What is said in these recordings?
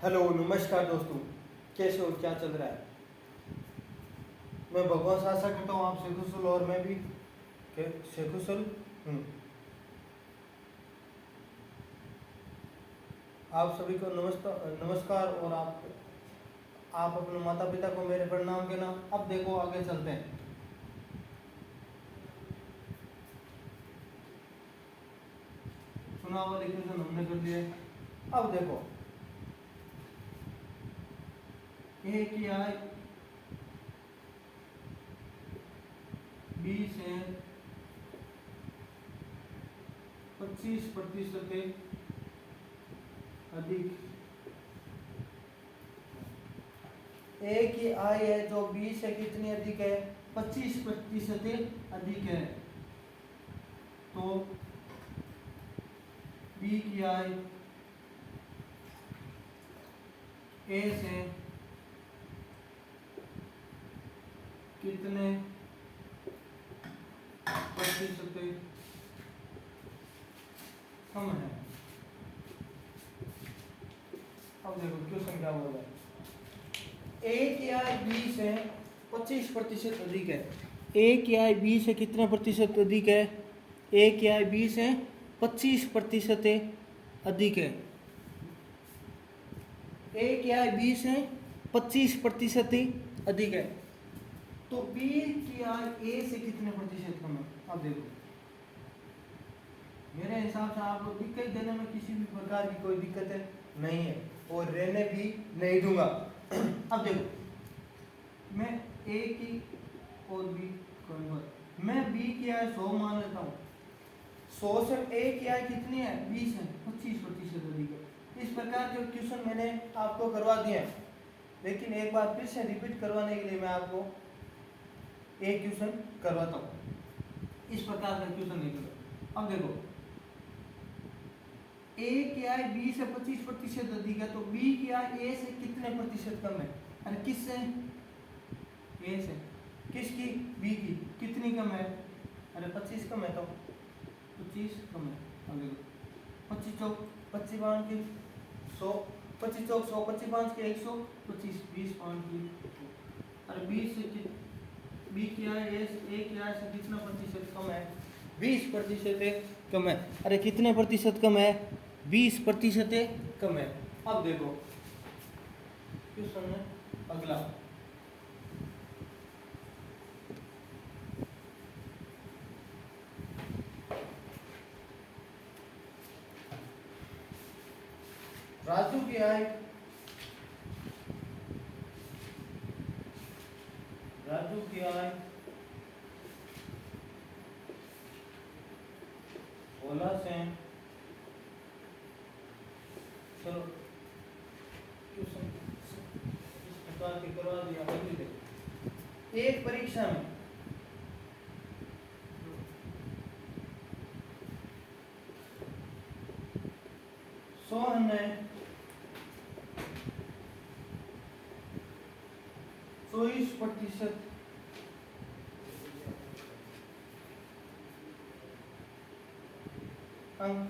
Hello नमस्कार दोस्तों, कैसे हो, क्या चल रहा है। मैं भगवान से आशा करता हूँ आप शेखुशल और मैं भी शेखुशल हूँ। आप सभी को नमस्कार और आप अपने माता पिता को मेरे प्रणाम के नाम। अब देखो आगे चलते हैं। चुनाव वाले क्वेश्चन हमने कर लिए। अब देखो ए की आय बी से 25% से अधिक। ए की आय है जो बी से कितनी अधिक है, 25% से अधिक है। तो बी की आय ए से कितने प्रतिशत कम है। अब देखो क्वेश्चन क्या बोल रहा है। ए की आय बी से 25% अधिक है। ए की आय बी से कितने प्रतिशत अधिक है, ए की आय बी से 25% अधिक है। ए की आय बी से 25% अधिक है। तो बी की आय ए से कितने प्रतिशत कम है। अब देखो मेरे हिसाब से आपको दिक्कत देने में किसी भी प्रकार की कोई दिक्कत है नहीं है और रहने भी नहीं दूंगा। अब देखो मैं ए की और बी करूंगा। मैं बी की आय 100 मान लेता हूँ। 100 से ए की आय कितनी है, 20 है, 25% अधिक है। इस प्रकार के क्वेश्चन मैंने आपको करवा दिए हैं, लेकिन एक बार फिर से रिपीट करवाने के लिए मैं आपको एक क्वेश्चन करवाता हूँ। इस प्रकार का क्वेश्चन निकलेगा। अब देखो ए की आय बी से 25% अधिक है, तो बी की आय ए से कितने प्रतिशत कम है। अरे किससे, ए से। किसकी, बी की। कितनी कम है, अरे 25 कम है, तो 25 कम है। अब देखो 25 चौक 25 पाँच की 100, 25 चौक 100, 25 पाँच के 100, 25 20 पाँच की। अरे 20 से बी की आय ए की आय से कितना प्रतिशत कम है, 20% कम है। अरे कितने प्रतिशत कम है, 20% कम है। अब देखो क्वेश्चन है अगला। राजू की आय 16 से, चलो क्वेश्चन इस प्रकार के करवा दिया। अभी देखो एक परीक्षा में सोहन ने 24% अंक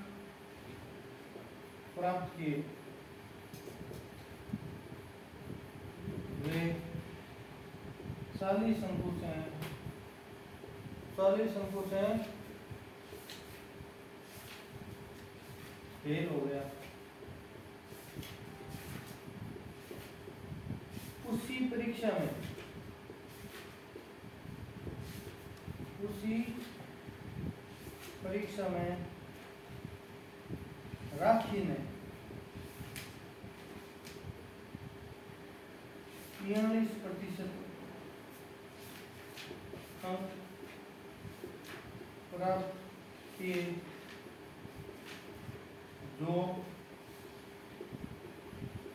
प्राप्त किए। वे 40 अंकों से फेल हो गया। उसी परीक्षा में राखी ने 43% अंक प्राप्त किए, जो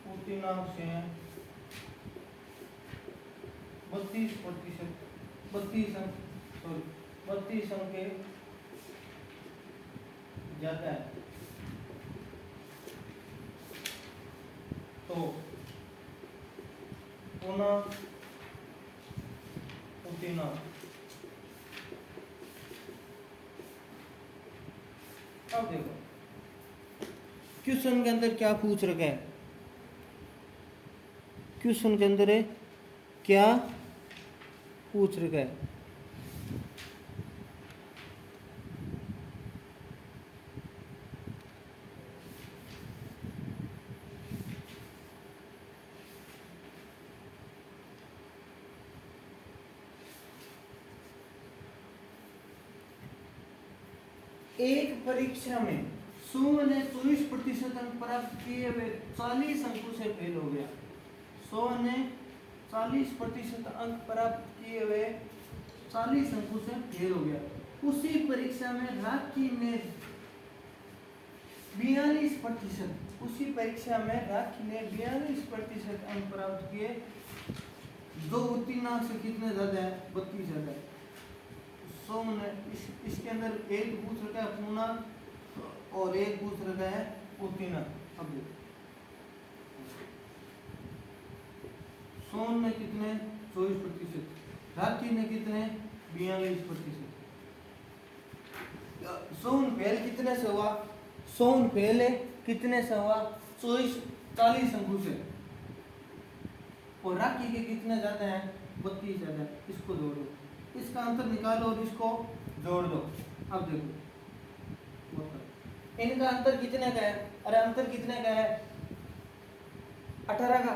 पूर्णांक से 32 अंक के ज्यादा है। तो पूर्णांक पूर्णांक। अब देखो क्वेश्चन के अंदर क्या पूछ रखा है। क्वेश्चन के अंदर है क्या पूछ रखा है। एक परीक्षा में सुम ने 24% अंक प्राप्त किए हुए 40 अंकों से फेल हो गया। 100 ने 40% अंक प्राप्त किए हुए 40 अंकों से फेल हो गया। उसी परीक्षा में राखी ने 42%, उसी परीक्षा में राखी ने 42% अंक प्राप्त किए। दो उत्तीर्ण अंक से कितने ज्यादा है? 32 ज्यादा है। सोम ने इसके अंदर एक पूछ रखा है पूर्णांक और एक पूछ रखा है उत्तीर्ण। अब देखो सोम ने कितने 24%, राखी ने कितने 42%। सोम फेल कितने से हुआ? सोम फेल कितने से हुआ? 40 अंकों से। और राखी के कितने ज्यादा है? 32 ज्यादा है। इसको जोड़ दो, इसका अंतर निकालो और इसको जोड़ दो। अब देखो इनका अंतर कितने का है? अरे अंतर कितने का है? 18 का।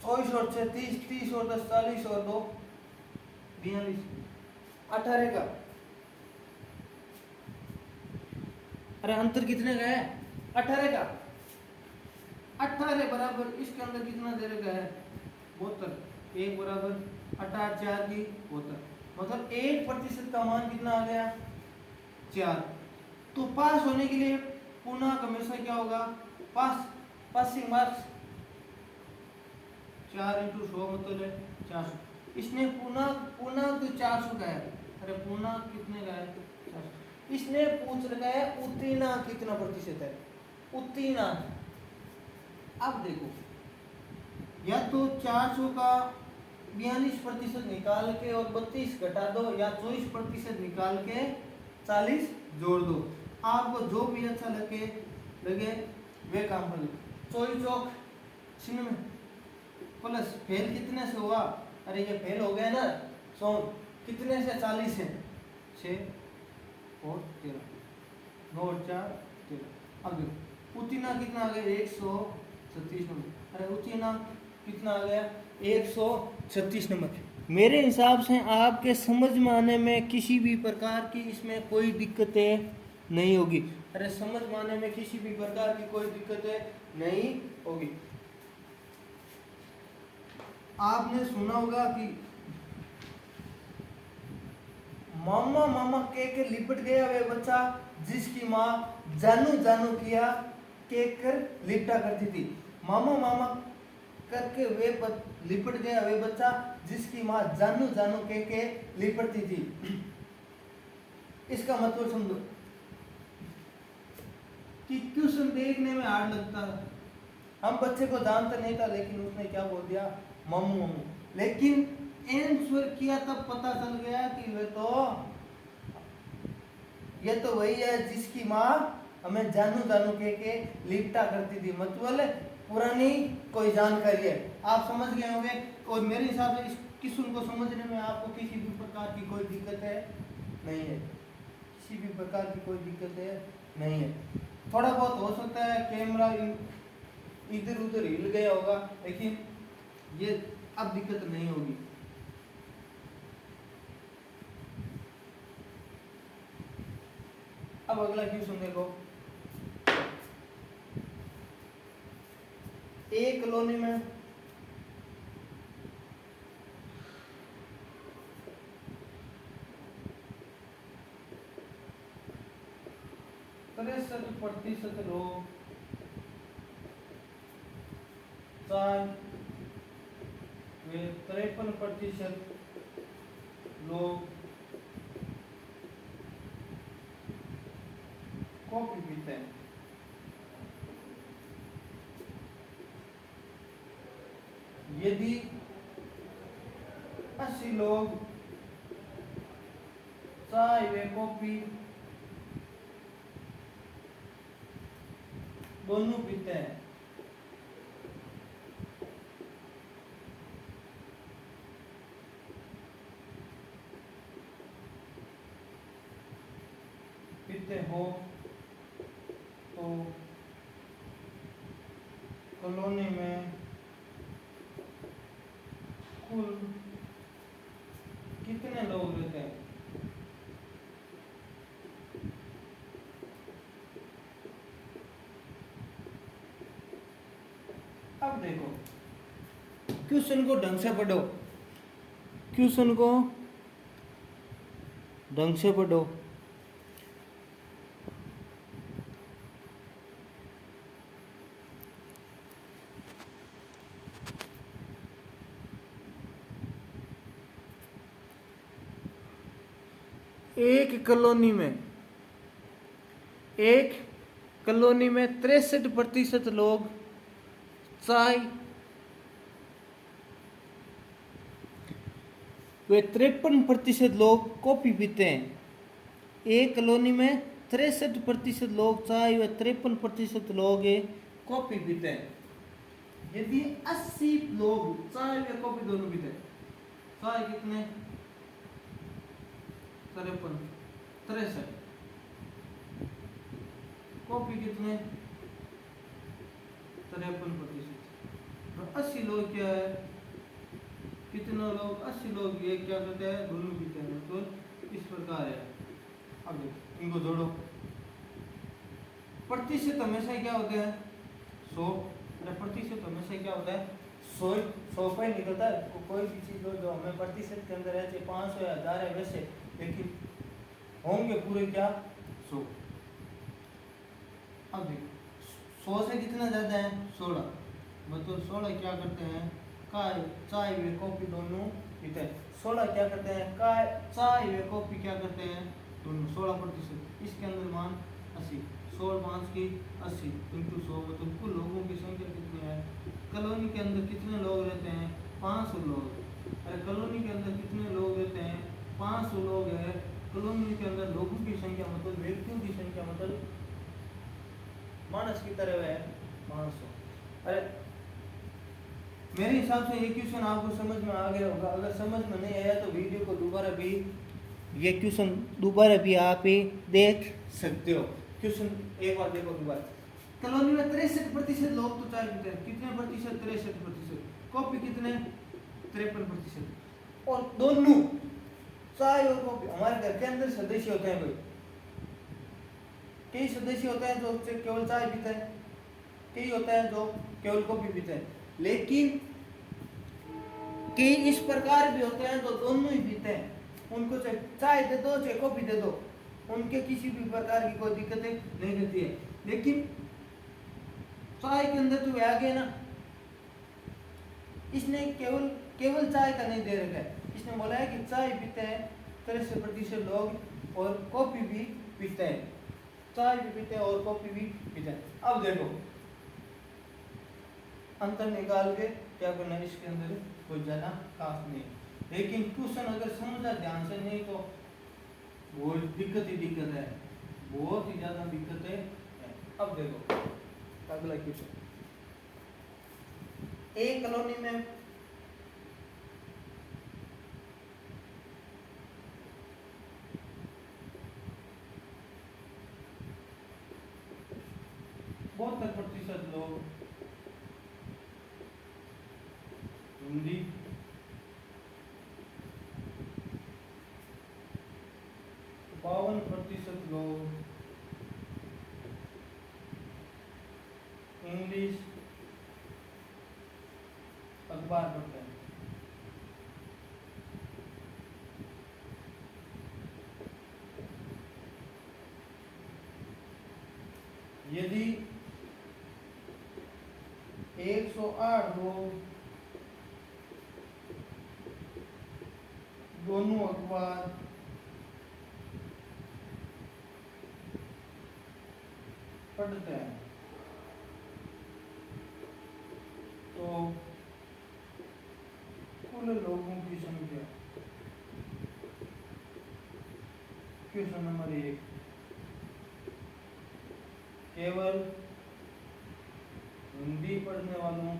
24 और 36, 30 और 10 40 और 2 42, 18 का। अरे अंतर कितने का है? 18 का। 18 बराबर इसके अंदर कितना दे रखा है? 72। 1 बराबर 18 4 की 72, मतलब 1% का मान कितना आ गया? 4। तो पास होने के लिए पूर्णांक हमेशा क्या होगा? पासिंग मार्क्स 4 × 100 मतलब 400। इसने पूर्णांक 400 का है। अरे पूर्णांक कितने का है? 400। इसने पूछ रखा है उत्तीर्ण कितना प्रतिशत है? उत्तीर्ण। अब देखो या तो 400 का 42% निकाल के और 32 घटा दो, या 24% निकाल के 40 जोड़ दो। आपको जो भी अच्छा लगे वे काम कर लो। 24 चौक 96 प्लस फेल कितने से हुआ? अरे ये फेल हो गया ना। 100 कितने से? 40 है। 6 और 13, 9 और 4 13। अब देखो उत्तीर्ण कितना आ गया? 136 नंबर। अरे उत्तीर्ण कितना आ गया? 136 नंबर। मेरे हिसाब से आपके समझ में आने में किसी भी प्रकार की इसमें कोई दिक्कतें नहीं होगी। अरे समझ में आने में किसी भी प्रकार की कोई दिक्कतें नहीं होगी। आपने सुना होगा कि मामा मामा के लिपट गया वे बच्चा जिसकी माँ जानू जानू किया कर लिपटा करती थी। मामा मामा करके वे लिपट गया वे बच्चा जिसकी माँ जानू जानू के लिपटती थी। इसका मतलब समझो कि क्वेश्चन देखने में हार्ड लगता है। हम बच्चे को जानते नहीं था, लेकिन उसने क्या बोल दिया? मम्मू मम्मू। लेकिन आंसर किया तब पता चल गया कि ये तो वही है जिसकी माँ हमें जानू जानू के लिपटा करती थी। मतलब पुरानी कोई जानकारी है। आप समझ गए होंगे। और मेरे हिसाब से इस क्वेश्चन को समझने में आपको किसी भी प्रकार की कोई दिक्कत है नहीं है। किसी भी प्रकार की कोई दिक्कत है नहीं है। थोड़ा बहुत हो सकता है कैमरा इधर उधर हिल गया होगा, लेकिन ये अब दिक्कत नहीं होगी। अब अगला क्वेश्चन देखो। एक कॉलोनी में 63% लोग चाय वे 53% लोग कॉफी पीते हैं। यदि 80 लोग चाय व कॉफी दोनों पीते हैं पीते हो तो कॉलोनी में कुल कितने लोग रहते हैं? अब देखो, क्वेश्चन को ढंग से पढ़ो, क्वेश्चन को ढंग से पढ़ो। एक कॉलोनी में 63% लोग चाय वे 53% लोग कॉफी पीते हैं। एक कॉलोनी में 63% लोग चाय व 53% लोग कॉफी पीते हैं। यदि 80 लोग चाय व कॉफी दोनों पीते हैं, चाय कितने? 63, कॉफी कितने? 53%। 80 लोग क्या है, कितने लोग? 80 लोग ये क्या करते हैं, दोनों पीते हैं। तो इस प्रकार है। अब इनको जोड़ो, प्रतिशत हमेशा क्या होते हैं? 100। प्रतिशत हमेशा क्या होता है? 100 पे निकलता है। कोई भी चीज हो जो हमें प्रतिशत के अंदर है, चाहे 500 या 1000 है वैसे, लेकिन होंगे पूरे क्या? 100। अब देखो 100 से कितना ज्यादा है? 16। मतलब 16 क्या करते हैं? चाय व कॉफी दोनों पीते हैं। 16 क्या करते हैं? चाय व कॉफी क्या करते हैं? दोनों। 16%। इसके अंदर मान 80, 16 5 की 80 इंटू 100, मतलब कुल लोगों की संख्या कितनी है? कॉलोनी के अंदर कितने लोग रहते हैं? 500 लोग। अरे कॉलोनी के अंदर कितने लोग रहते हैं? 500 लोग है। कॉलोनी के अंदर लोगों की संख्या मतलब व्यक्तियों की संख्या मतलब मानस की तरह है 500। अरे मेरे हिसाब से ये क्वेश्चन आपको समझ में आ गया होगा। अगर समझ में नहीं आया तो वीडियो को दोबारा भी, ये क्वेश्चन दोबारा भी आप ही देख सकते हो। क्वेश्चन एक बार देखो दोबारा। कॉलोनी में 63% लोग तो चाय पीते हैं। कितने प्रतिशत? 63%। कॉफी कितने? 53%। और दोनों चाय और कॉफी, हमारे घर के अंदर सदस्य होते हैं कोई, कई सदस्य होते हैं जो केवल चाय पीते हैं, कई होते हैं जो केवल कॉफी पीते हैं, लेकिन कई इस प्रकार भी होते हैं जो दोनों ही पीते हैं। उनको चाय दे दो चाहे कॉफी दे दो, उनके किसी भी प्रकार की कोई दिक्कतें नहीं रहती है। लेकिन चाय के अंदर तो आ गया ना, इसने केवल चाय का नहीं दे रखा है। इसने बोला है कि चाय पीते हैं 63% लोग और कॉफी भी पीते हैं। चाय भी पीते हैं और कॉफी भी पीते हैं। अब देखो अंतर निकाल के क्या करना है, इसके अंदर कोई ज्यादा खास नहीं, लेकिन क्वेश्चन अगर समझा ध्यान से नहीं तो बहुत दिक्कत है, बहुत ही ज्यादा दिक्कत है। अब देखो अगला क्वेश्चन। एक कॉलोनी में बहुत 72% लोग हिंदी, 52% लोग इंग्लिश अखबार पढ़ते हैं। यदि 108 लोग दोनों अखबार पढ़ते हैं तो कुल लोगों की संख्या, क्वेश्चन नंबर 1, केवल हिंदी पढ़ने वालों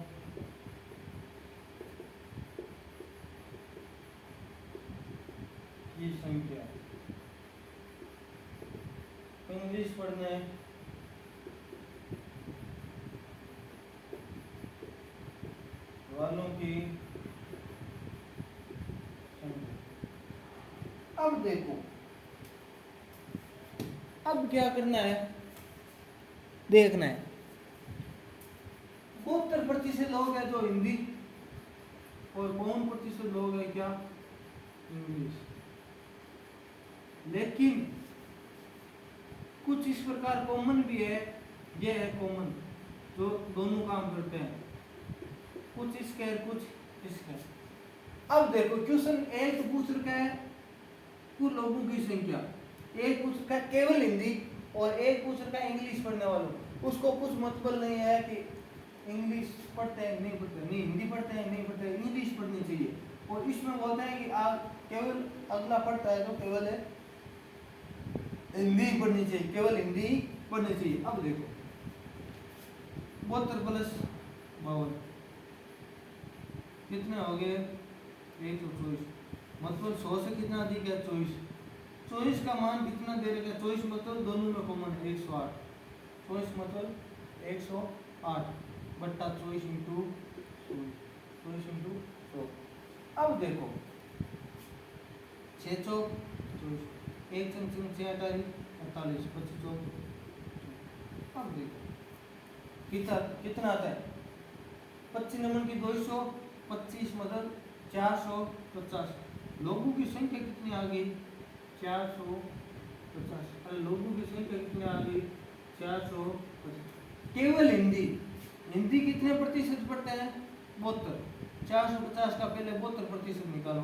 की संख्या इंग्लिश पढ़ने वालों की संख्या। अब देखो, अब क्या करना है, देखना है 72% लोग हैं जो हिंदी और 52% लोग हैं क्या, इंग्लिश। लेकिन कुछ इस प्रकार कॉमन भी है, ये है कॉमन जो दोनों काम करते हैं, कुछ इसके कुछ इसके। अब देखो क्वेश्चन एक पूछ रखा है कुल लोगों की संख्या, एक पूछ रखा है केवल हिंदी और एक पूछ रखा है इंग्लिश पढ़ने वालों। उसको कुछ मतलब नहीं है कि इंग्लिश पढ़ते हैं नहीं पढ़ते, नहीं हिंदी पढ़ते हैं नहीं पढ़ते, इंग्लिश पढ़नी चाहिए। और इसमें बोलता है कि आप केवल अगला पढ़ता है तो केवल है हिंदी पढ़नी चाहिए, केवल हिंदी पढ़नी चाहिए। अब देखो 72 प्लस 52 कितने हो गए, 124, मतलब 100 से कितना अधिक है, 24। 24 का मान कितना दे रखा है, 24 मतलब दोनों में कॉमन है 108, 24 मतलब 108 बट्टा 24 इंटू 24 इंटू 100। अब देखो 6 चौक 24, 1 चमचम 6 48 25 चौक। अब देखो कितना आता है, 25 नंबर की 200, 25 मतलब 450। लोगों की संख्या कितनी आ गई, 450। अरे लोगों की संख्या कितनी आ गई, 450। केवल हिंदी, हिंदी कितने प्रतिशत पढ़ते हैं, 72। 450 का पहले 72% निकालो,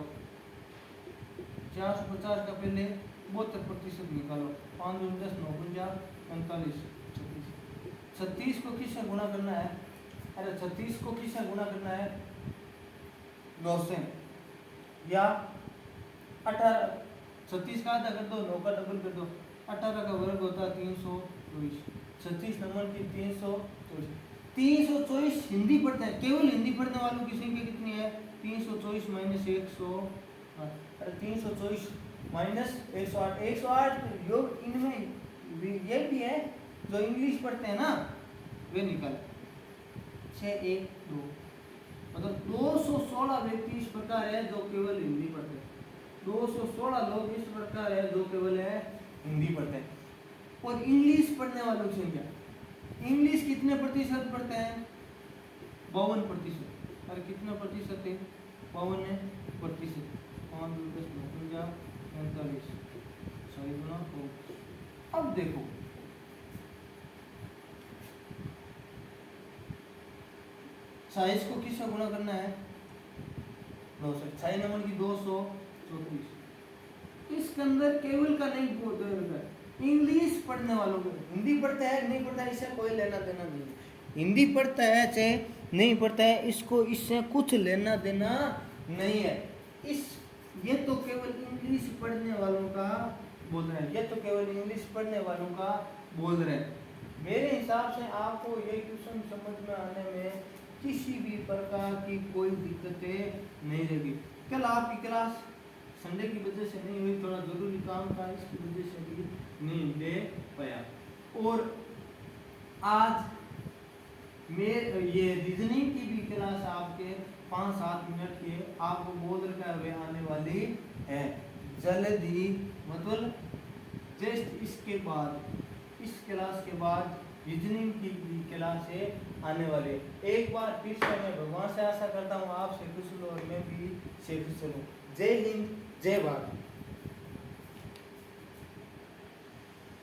450 का पहले 72% निकालो, 5 × 10 9 50 45 36। 36 को किससे गुणा करना है, अरे 36 को किससे गुणा करना है, 9 से, या 18, 36 का आधा कर दो, 9 का डबल कर दो, 18 का वर्ग होता है 324। 36 नंबर की 324, 324 हिंदी पढ़ते हैं, केवल हिंदी पढ़ने वालों की संख्या कितनी है, 324 माइनस 108। अरे 324 माइनस 108, 108 योग इनमें ये भी है जो इंग्लिश पढ़ते हैं ना, वे निकाल 6 1 2, मतलब 216 व्यक्ति इस प्रकार है जो केवल हिंदी पढ़ते हैं, 216 लोग इस प्रकार है जो केवल है हिंदी पढ़ते हैं। और इंग्लिश पढ़ने वालों की संख्या, इंग्लिश कितने प्रतिशत पढ़ते हैं, 52%। और कितना प्रतिशत है, 52%। 5 × 10 49 45 सही गुना हो। अब देखो साइज को किससे गुणा करना है, 9 से। 6 नंबर की 234, इसके अंदर केवल का नहीं बोल रहा है, इंग्लिश पढ़ने वालों को, हिंदी पढ़ता है नहीं पढ़ता है इससे कोई लेना देना नहीं है, हिंदी पढ़ता है चाहे नहीं पढ़ता है इसको इससे कुछ लेना देना नहीं है। इस ये तो केवल इंग्लिश पढ़ने वालों का बोल रहे हैं, ये तो केवल इंग्लिश पढ़ने वालों का बोल रहे हैं। मेरे हिसाब से आपको ये क्वेश्चन समझ में आने में किसी भी प्रकार की कोई दिक्कतें नहीं रहेगी। कल आपकी क्लास संडे की वजह से नहीं हुई, थोड़ा जरूरी काम था इसकी वजह से भी नहीं दे पाया। और आज मैं ये रीजनिंग की भी क्लास आपके 5-7 मिनट के आपको बोल रखा हुए आने वाली है जल्दी, मतलब जस्ट इसके बाद, इस क्लास के बाद रीजनिंग की भी क्लास है आने वाले। एक बार फिर से मैं भगवान से आशा करता हूँ आपसे कुछ लो और मैं भी से कुछ लूँ। जय हिंद जय भारत।